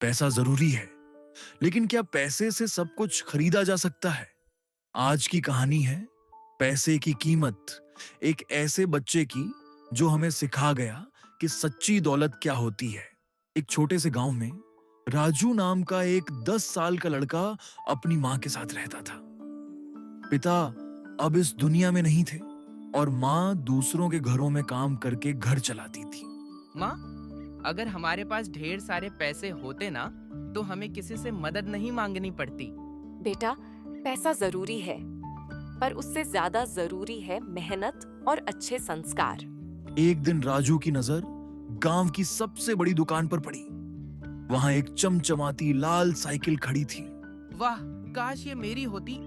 पैसा जरूरी है, लेकिन क्या पैसे से सब कुछ खरीदा जा सकता है? आज की कहानी है पैसे की कीमत, एक ऐसे बच्चे की जो हमें सिखा गया कि सच्ची दौलत क्या होती है। एक छोटे से गांव में राजू नाम का एक 10 साल का लड़का अपनी मां के साथ रहता था। पिता अब इस दुनिया में नहीं थे और मां दूसरों के घरों में काम करके घर चलाती थी। माँ, अगर हमारे पास ढेर सारे पैसे होते ना, तो हमें किसी से मदद नहीं मांगनी पड़ती। बेटा, पैसा जरूरी है, पर उससे ज्यादा जरूरी है मेहनत और अच्छे संस्कार। एक दिन राजू की नजर गांव की सबसे बड़ी दुकान पर पड़ी। वहां एक चमचमाती लाल साइकिल खड़ी थी। वाह, काश ये मेरी होती।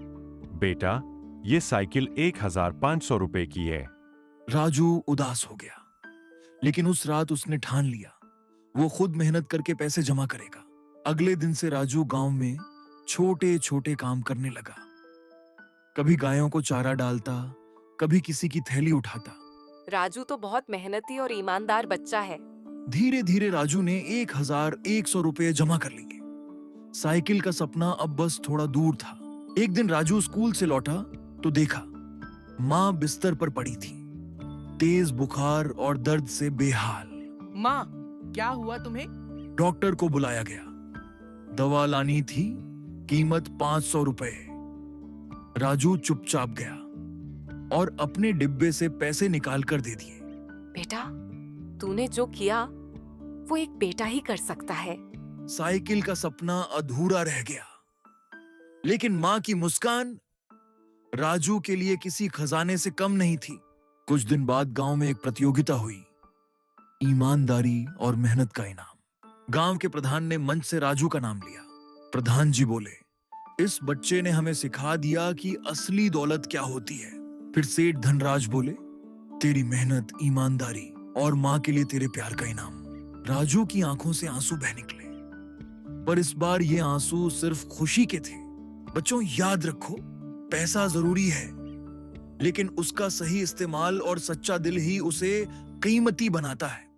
बेटा, ये साइकिल 1500 रुपए की है। राजू उदास हो गया, लेकिन उस रात उसने ठान लिया वो खुद मेहनत करके पैसे जमा करेगा। अगले दिन से राजू गांव में छोटे छोटे काम करने लगा। कभी गायों को चारा डालता, कभी किसी की थैली उठाता। राजू तो बहुत मेहनती और ईमानदार बच्चा है। धीरे धीरे राजू ने 1100 रुपए जमा कर लिए। साइकिल का सपना अब बस थोड़ा दूर था। एक दिन राजू स्कूल से लौटा तो देखा मां बिस्तर पर पड़ी थी, तेज बुखार और दर्द से बेहाल। माँ, क्या हुआ तुम्हें? डॉक्टर को बुलाया गया। दवा लानी थी, कीमत 500 रुपए। राजू चुपचाप गया और अपने डिब्बे से पैसे निकाल कर दे दिए। बेटा, तूने जो किया वो एक बेटा ही कर सकता है। साइकिल का सपना अधूरा रह गया, लेकिन मां की मुस्कान राजू के लिए किसी खजाने से कम नहीं थी। कुछ दिन बाद गांव में एक प्रतियोगिता हुई, ईमानदारी और मेहनत का इनाम। गांव के प्रधान ने मंच से राजू का नाम लिया। प्रधान जी बोले, इस बच्चे ने हमें सिखा दिया कि असली दौलत क्या होती है। फिर सेठ धनराज बोले, तेरी मेहनत, ईमानदारी और मां के लिए तेरे प्यार का इनाम। राजू की आंखों से आंसू बह निकले, पर इस बार ये आंसू सिर्फ खुशी के थे। बच्चों, याद रखो, पैसा जरूरी है, लेकिन उसका सही इस्तेमाल और सच्चा दिल ही उसे कीमती बनाता है।